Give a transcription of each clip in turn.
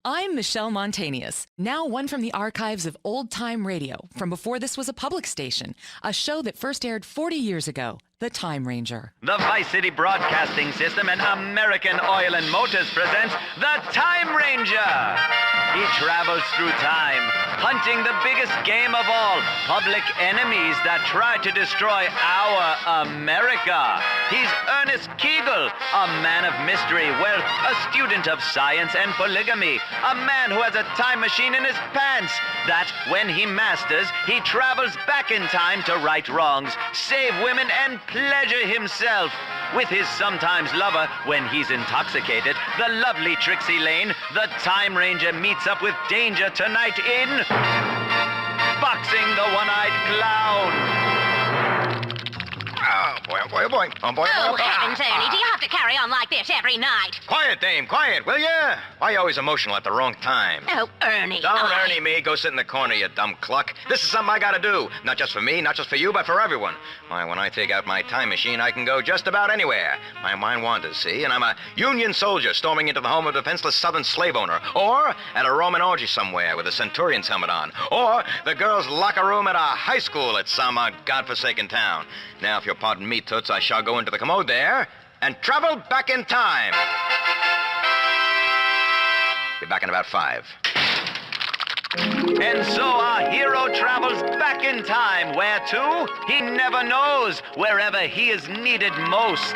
I'm Michelle Montanius, now one from the archives of old-time radio from before this was a public station, a show that first aired 40 years ago, The Time Ranger. The Vice City Broadcasting System and American Oil and Motors presents The Time Ranger. He travels through time, hunting the biggest game of all, public enemies that try to destroy our America. He's Ernest Keigel, a man of mystery, well, a student of science and polygamy, a man who has a time machine in his pants that, when he masters, he travels back in time to right wrongs, save women, and pleasure himself. With his sometimes lover, when he's intoxicated, the lovely Trixie Lane, the Time Ranger meets up with danger tonight in Boxing the One-Eyed Clown. Oh, boy, oh, boy, oh, boy. Oh, boy, Oh, heavens, Ernie, do you have to carry on like this every night? Quiet, dame, quiet, will ya? Why are you always emotional at the wrong time? Oh, Ernie. Don't Ernie me. Go sit in the corner, you dumb cluck. This is something I gotta do. Not just for me, not just for you, but for everyone. Why, when I take out my time machine, I can go just about anywhere. My mind wanders, see? And I'm a Union soldier storming into the home of a defenseless Southern slave owner. Or at a Roman orgy somewhere with a centurion's helmet on. Or the girls' locker room at a high school at some godforsaken town. Now, if you'll pardon me, Toots, I shall go into the commode there and travel back in time. Be back in about 5. And so our hero travels back in time. Where to? He never knows. Wherever he is needed most.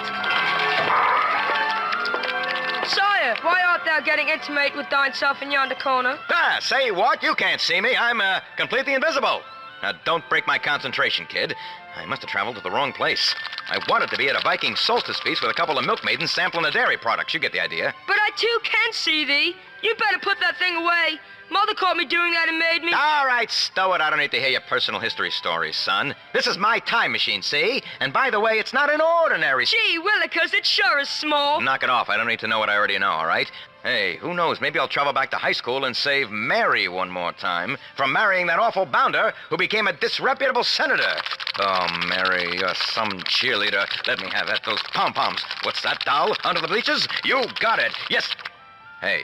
Sire, why art thou getting intimate with thine self in yonder corner? Ah, say what? You can't see me. I'm completely invisible. Now, don't break my concentration, kid. I must have traveled to the wrong place. I wanted to be at a Viking solstice feast with a couple of milkmaidens sampling the dairy products. You get the idea. But I too can see thee. You better put that thing away. Mother caught me doing that and made me... All right, stow it. I don't need to hear your personal history stories, son. This is my time machine, see? And by the way, it's not an ordinary... Gee willikers, it sure is small. Knock it off. I don't need to know what I already know, all right? Hey, who knows? Maybe I'll travel back to high school and save Mary one more time from marrying that awful bounder who became a disreputable senator. Oh, Mary, you're some cheerleader. Let me have that. Those pom-poms. What's that, doll? Under the bleachers? You got it. Yes. Hey,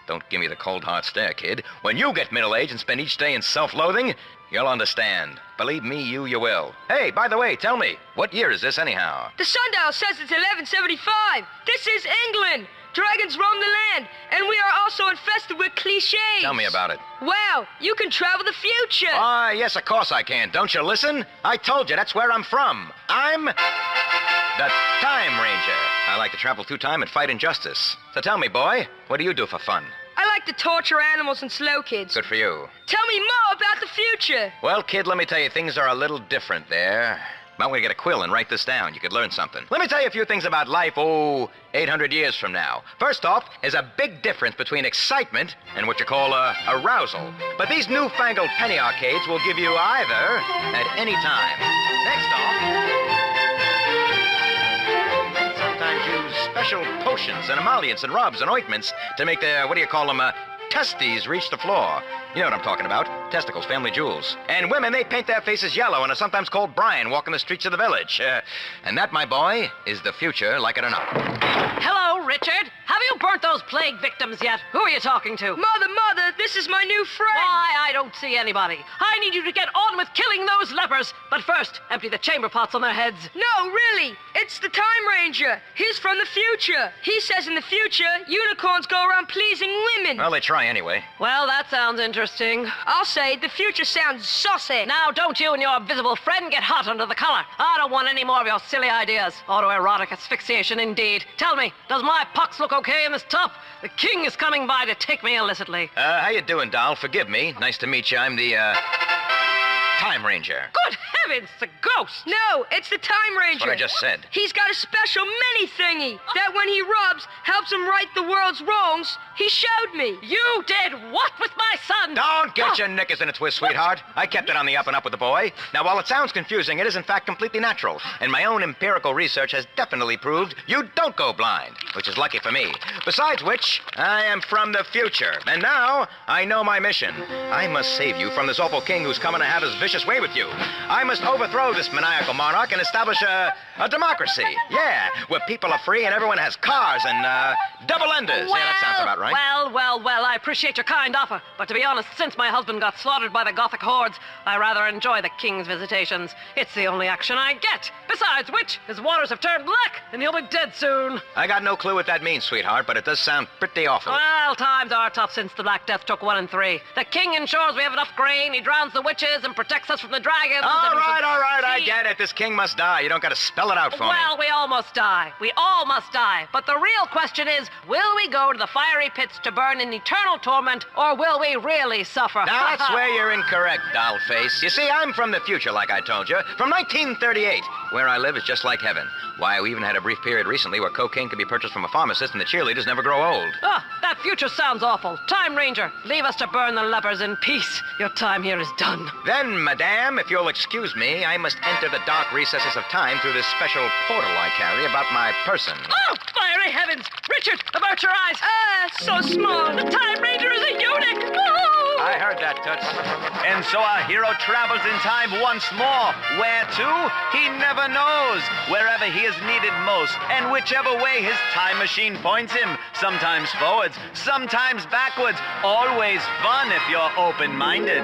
don't give me the cold hard stare, kid. When you get middle-aged and spend each day in self-loathing, you'll understand. Believe me, you will. Hey, by the way, tell me, what year is this anyhow? The sundial says it's 1175. This is England. Dragons roam the land, and we are also infested with cliches. Tell me about it. Wow, you can travel the future. Ah, yes, of course I can. Don't you listen? I told you, that's where I'm from. I'm the Time Ranger. I like to travel through time and fight injustice. So tell me, boy, what do you do for fun? I like to torture animals and slow kids. Good for you. Tell me more about the future. Well, kid, let me tell you, things are a little different there. Might want to get a quill and write this down. You could learn something. Let me tell you a few things about life, 800 years from now. First off, there's a big difference between excitement and what you call arousal. But these newfangled penny arcades will give you either at any time. Next off, sometimes use special potions and emollients and rubs and ointments to make their, testes reach the floor. You know what I'm talking about. Testicles, family jewels. And women, they paint their faces yellow and are sometimes called Brian walking the streets of the village. And that, my boy, is the future, like it or not. Hello, Richard. Have you burnt those plague victims yet? Who are you talking to? Mother, this is my new friend. Why, I don't see anybody. I need you to get on with killing those lepers. But first, empty the chamber pots on their heads. No, really. It's the Time Ranger. He's from the future. He says in the future, unicorns go around pleasing women. Well, they try anyway. Well, that sounds interesting. I'll say the future sounds saucy. Now, don't you and your visible friend get hot under the collar. I don't want any more of your silly ideas. Autoerotic asphyxiation, indeed. Tell me, does my pox look okay in this top? The king is coming by to take me illicitly. How you doing, doll? Forgive me. Nice to meet you. I'm the, Time Ranger. Good heavens, the ghost! No, it's the Time Ranger. That's what I just said. He's got a special mini thingy that when he rubs, helps him right the world's wrongs. He showed me. You did what with my son? Don't get your knickers in a twist, sweetheart. I kept it on the up and up with the boy. Now, while it sounds confusing, it is in fact completely natural. And my own empirical research has definitely proved you don't go blind, which is lucky for me. Besides which, I am from the future. And now, I know my mission. I must save you from this awful king who's coming to have his vicious way with you. I must must overthrow this maniacal monarch and establish a democracy. Yeah, where people are free and everyone has cars and double-enders. Yeah, that sounds about right. Well, I appreciate your kind offer. But to be honest, since my husband got slaughtered by the Gothic hordes, I rather enjoy the king's visitations. It's the only action I get. Besides which, his waters have turned black, and he'll be dead soon. I got no clue what that means, sweetheart, but it does sound pretty awful. Well, times are tough since the Black Death took 1 and 3. The king ensures we have enough grain, he drowns the witches, and protects us from the dragons. All right, I get it. This king must die. You don't got to spell it out for me. Well, we all must die. We all must die. But the real question is, will we go to the fiery pits to burn in eternal torment, or will we really suffer? Now, that's where you're incorrect, dollface. You see, I'm from the future, like I told you, from 1938. Where I live is just like heaven. Why, we even had a brief period recently where cocaine could be purchased from a pharmacist and the cheerleaders never grow old. That future sounds awful. Time Ranger, leave us to burn the lepers in peace. Your time here is done. Then, madame, if you'll excuse me, I must enter the dark recesses of time through this special portal I carry about my person. Oh, fiery heavens! Richard, avert your eyes! So small. The Time Ranger is a eunuch! Oh! I heard that, Toots. And so our hero travels in time once more. Where to? He never knows. Wherever he is needed most, and whichever way his time machine points him. Sometimes forwards, sometimes backwards. Always fun if you're open-minded.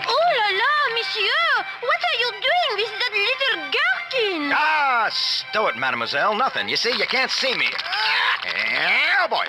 Oh la la, monsieur! What are you doing with that little gherkin? Ah, stow it, mademoiselle. Nothing. You see, you can't see me. Oh, boy.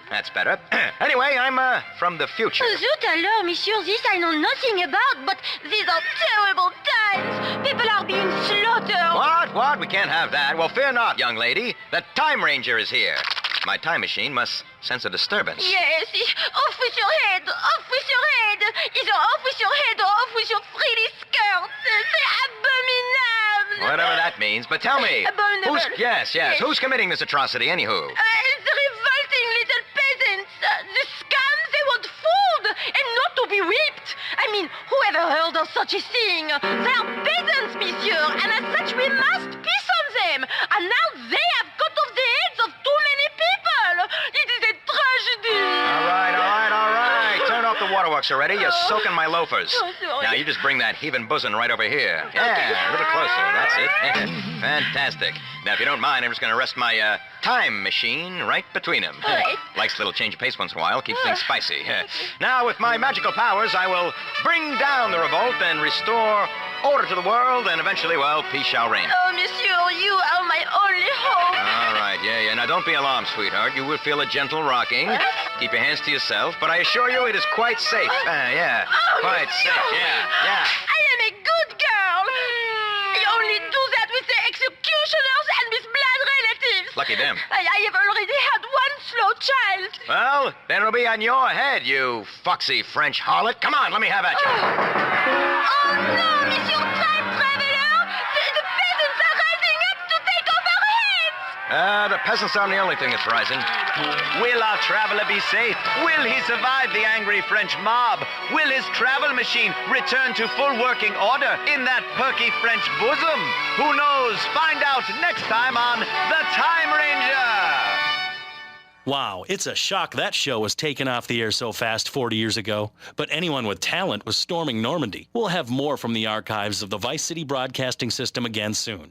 That's better. Anyway, I'm, from the future. Zut alors, monsieur, this I know nothing about, but these are terrible times. People are being slaughtered. What? We can't have that. Well, fear not, young lady. The Time Ranger is here. My time machine must sense a disturbance. Yes, off with your head, off with your head. Either off with your head or off with your frilly skirts. C'est abominable. Whatever that means. But tell me, Abominable. Yes, who's committing this atrocity, anywho? The revolting little peasants. The scums, they want food and not to be whipped. I mean, whoever heard of such a thing? They are peasants, monsieur, and as such we must piss on them. And now they have cut off the heads of too many people. It is a tragedy. All right. Turn off the waterworks already. You're soaking my loafers. Oh, sorry. Now, you just bring that heaving bosom right over here. Yeah, a little closer. That's it. Fantastic. Now, if you don't mind, I'm just going to rest my time machine right between them. All right. Likes a little change of pace once in a while. Keeps things spicy. Now, with my magical powers, I will bring down the revolt and restore order to the world, and eventually, well, peace shall reign. Oh, monsieur, you are my only hope. All right, yeah. Now, don't be alarmed, sweetheart. You will feel a gentle rocking. Keep your hands to yourself, but I assure you it is quite safe. Yeah, Oh, quite monsieur. safe. Yeah. I am a good girl. I only do that with the executioners and with blood relatives. Lucky them. I have already had one slow child. Well, then it'll be on your head, you foxy French harlot. Come on, let me have at you. Oh no, Monsieur Time Traveler! The peasants are rising up to take off our heads! The peasants aren't the only thing that's rising. Will our traveler be safe? Will he survive the angry French mob? Will his travel machine return to full working order in that perky French bosom? Who knows? Find out next time on The Time Ranger! Wow, it's a shock that show was taken off the air so fast 40 years ago. But anyone with talent was storming Normandy. We'll have more from the archives of the Vice City Broadcasting System again soon.